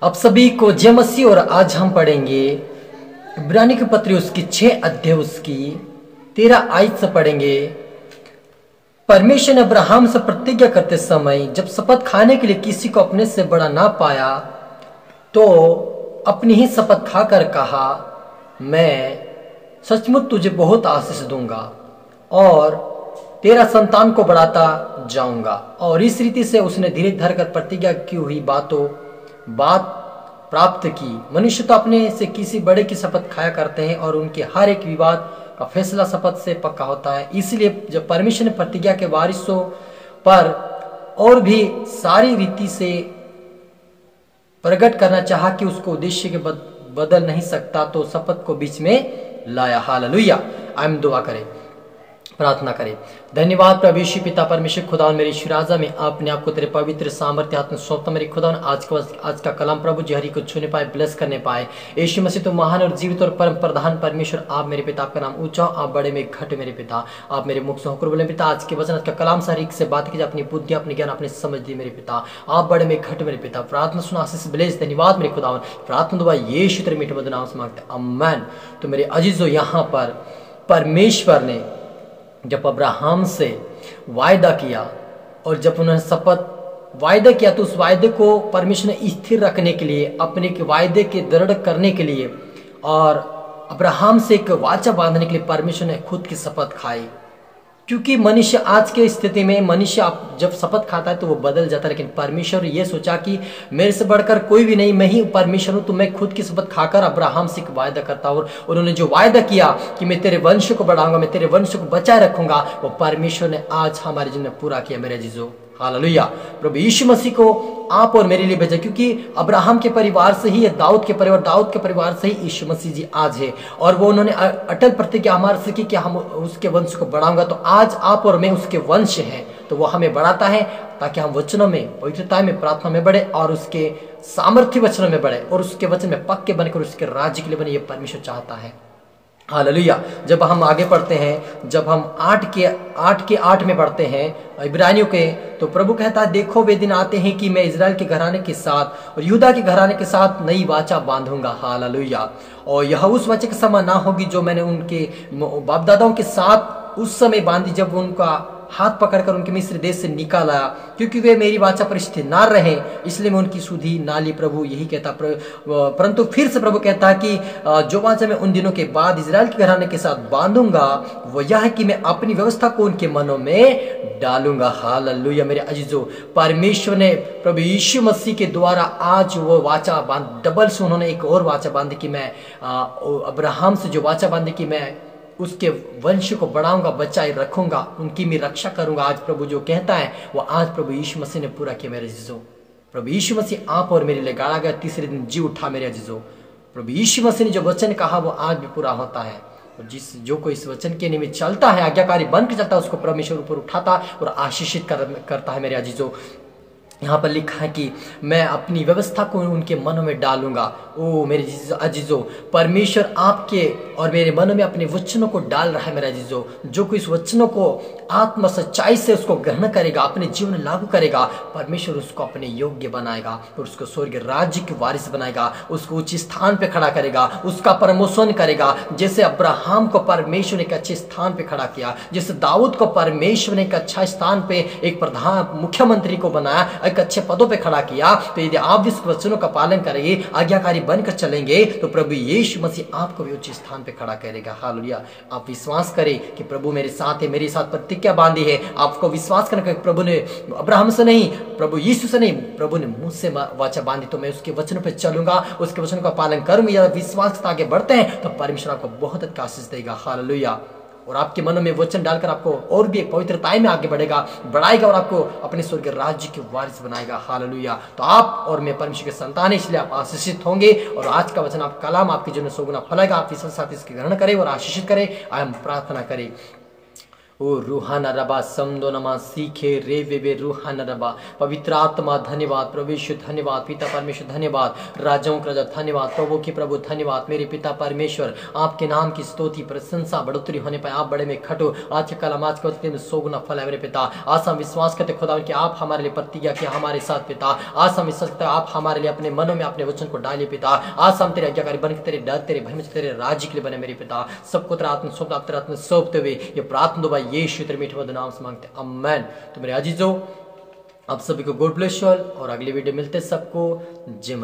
अब सभी को जय मसीह। और आज हम पढ़ेंगे इब्रानी की पत्री उसकी 6 अध्याय उसकी 13 आयत से पढ़ेंगे। परमेश्वर ने अब्राहम से प्रतिज्ञा करते समय जब शपथ खाने के लिए किसी को अपने से बड़ा ना पाया तो अपनी ही शपथ खाकर कहा, मैं सचमुच तुझे बहुत आशीष दूंगा और तेरा संतान को बढ़ाता जाऊंगा। और इस रीति से उसने धीरे धरकर प्रतिज्ञा की हुई बात प्राप्त की। मनुष्य तो अपने से किसी बड़े की शपथ खाया करते हैं और उनके हर एक विवाद का फैसला शपथ से पक्का होता है। इसलिए जब परमेश्वर ने प्रतिज्ञा के वारिसों पर और भी सारी रीति से प्रकट करना चाहा कि उसको उद्देश्य के बदल नहीं सकता तो शपथ को बीच में लाया। हालेलुया। आइए दुआ करें, प्रार्थना करें। धन्यवाद प्रभु यीशु पिता परमेश्वर खुदा मेरे शिराजा में अपने आप को तेरे पवित्र सामर्थ्य हाथ में सौंपता मेरे खुदा। आज का कलाम प्रभु जी हरि को छूने पाए, ब्लेस करने पाए। यीशु मसीह तो महान और जीवित और परम प्रधान परमेश्वर आप मेरे पिता, आपका नाम ऊंचा, आप बड़े में घट मेरे पिता, आप मेरे मुख से होकर बोले पिता। आज के वचन, आज का कलाम से हर से बात कीजिए, अपनी बुद्धि, अपनी ज्ञान, अपनी समझ दी मेरे पिता, आप बड़े में घट मेरे पिता। प्रार्थना सुना आशीष ब्लेस। धन्यवाद मेरे खुदा। प्रार्थना दुआ यीशु तेरे मीठे मधुर नाम से मांगते हैं, आमीन। तो मेरे अजीजों, यहाँ पर परमेश्वर ने जब अब्राहम से वायदा किया और जब उन्होंने शपथ वायदा किया तो उस वायदे को परमेश्वर ने स्थिर रखने के लिए, अपने के वायदे के दृढ़ करने के लिए और अब्राहम से एक वाचा बांधने के लिए परमेश्वर ने खुद की शपथ खाई। क्योंकि मनुष्य आज के स्थिति में मनुष्य जब शपथ खाता है तो वो बदल जाता है, लेकिन परमेश्वर ये सोचा कि मेरे से बढ़कर कोई भी नहीं, मैं ही परमेश्वर हूं। तो मैं खुद की शपथ खाकर अब्राहम से एक वायदा करता हूं और उन्होंने जो वायदा किया कि मैं तेरे वंश को बढ़ाऊंगा, मैं तेरे वंश को बचाए रखूंगा, वो परमेश्वर ने आज हमारे जीवन में पूरा किया मेरे जीजो। हालेलुया। प्रभु यीशु मसीह को आप और मेरे लिए भेजा, क्योंकि अब्राहम के परिवार से ही, दाऊद के परिवार से ही यीशु मसीह जी आज है। और वो उन्होंने अटल प्रतिज्ञा हमारे से की कि हम उसके वंश को बढ़ाऊंगा। तो आज आप और मैं उसके वंश हैं, तो वो हमें बढ़ाता है ताकि हम वचनों में, पवित्रता में, प्रार्थना में बढ़े और उसके सामर्थ्य वचनों में बढ़े और उसके वचन में पक्के बनकर उसके राज्य के लिए बने। ये परमेश्वर चाहता है। हालेलुया। जब हम आगे पढ़ते हैं, जब हम 8 में पढ़ते हैं इब्रानियों के, तो प्रभु कहता है, देखो वे दिन आते हैं कि मैं इजराइल के घराने के साथ और यहूदा के घराने के साथ नई वाचा बांधूंगा। हालेलुया। और यह उस वाचा के समान ना होगी जो मैंने उनके बाप दादाओं के साथ उस समय बांधी जब उनका हाथ पकड़कर उनके मिस्र देश से निकाला, क्योंकि वे मेरी वाचा पर स्थिर ना रहे, इसलिए मैं उनकी सुधि ना ली। प्रभु यही कहता। परंतु फिर से प्रभु कहता है कि जो वाचा मैं उन दिनों के बाद इजराइल के घराने के साथ बांधूंगा वो यह है कि मैं अपनी व्यवस्था को उनके मनों में डालूंगा। हालेलुया। मेरे अजीजों, परमेश्वर ने प्रभु यीशु मसीह के द्वारा आज वो वाचा बांध, डबल से उन्होंने एक और वाचा बांधी कि मैं अब्राहम से जो वाचा बांधी कि मैं उसके वंश को बढ़ाऊंगा, बचाए रखूंगा, उनकी मैं रक्षा करूंगा। आज प्रभु जो कहता है वो आज प्रभु यीशु मसीह ने पूरा किया मेरे अजीजों। प्रभु यीशु मसीह आप और मेरे लिए गाड़ा गया, तीसरे दिन जी उठा मेरे अजीजों। प्रभु यीशु मसीह ने जो वचन कहा वो आज भी पूरा होता है। और जो कोई इस वचन के निमित्त चलता है, आज्ञाकारी बनकर चलता है, उसको परमेश्वर ऊपर उठाता और आशीषित करता है मेरे अजीजों। यहाँ पर लिखा है कि मैं अपनी व्यवस्था को उनके मनों में डालूंगा। ओ मेरे अजीजों, परमेश्वर आपके और मेरे मनों में अपने वचनों को डाल रहा है मेरे अजीजों। जो कोई इस वचनों को आत्म सच्चाई से उसको ग्रहण करेगा, अपने जीवन में लागू करेगा, परमेश्वर उसको अपने योग्य बनाएगा और उसको स्वर्ग राज्य के वारिस बनाएगा, उसको उच्च स्थान पे खड़ा करेगा, उसका प्रमोशन करेगा। जैसे अब्राहम को परमेश्वर ने एक अच्छे स्थान पे खड़ा किया, जैसे दाऊद को परमेश्वर ने एक अच्छा स्थान पे, एक प्रधान मुख्यमंत्री को बनाया, एक अच्छे पदों पे खड़ा किया। तो यदि आप इस वचनों का पालन करेंगे, आज्ञाकारी बनकर चलेंगे, तो प्रभु यीशु मसीह आपको भी उच्च स्थान पे खड़ा करेगा। हालेलुया। आप विश्वास करें कि प्रभु मेरे साथ है, मेरे साथ प्रतिज्ञा बांधी है। आपको विश्वास करना कि प्रभु ने अब्राहम से नहीं, प्रभु यीशु से नहीं, प्रभु ने मुझसे वाचा बांधी, तो मैं उसके वचनों पे चलूंगा, उसके वचनों का पालन करूंगा। या विश्वास आगे बढ़ते हैं तो परमेश्वर आपको बहुत अधिक आशीष देगा। हालेलुया। और आपके मनों में वचन डालकर आपको और भी पवित्रताई में आगे बढ़ेगा, बढ़ाएगा और आपको अपने स्वर्ग राज्य के वारिस बनाएगा। हालेलुया। तो आप और मैं परमेश्वर के संतान है, इसलिए आप आशीषित होंगे और आज का वचन, आप कलाम आपके जीवन में 100 गुना फलेगा। आप इसके साथ इसकी ग्रहण करें और आशीषित करें। हम प्रार्थना करें। ओ रूहाना रबा समदो नमा सीखे रे वे रूहाना रबा। पवित्र आत्मा धन्यवाद, प्रभु यीशु धन्यवाद, पिता परमेश्वर धन्यवाद, राजाओं का राजा धन्यवाद, प्रभु के प्रभु धन्यवाद। मेरे पिता परमेश्वर, आपके नाम की स्तुति प्रशंसा बढ़ोतरी होने पर आप बड़े में खटो। आज के कलम आज के में सोगुना फल है मेरे पिता। आज हम विश्वास करते खुदा कि आप हमारे लिए प्रतिज्ञा किया हमारे साथ पिता। आज हम विश्वास करते आप हमारे लिए अपने मनों में अपने वचन को डालिए पिता। आज हम तेरे आज्ञाकारी बन के तेरे डर तेरे भय में तेरे राज्य के लिए बने मेरे पिता। सबको तेरा आत्मा सौंपते हुए ये प्रार्थना दुआ यीशु तेरे मीठे मधुर नाम से मांगते आमेन। तो मेरे अजीजों, आप सभी को गॉड ब्लेस यू ऑल और अगली वीडियो मिलते सबको जय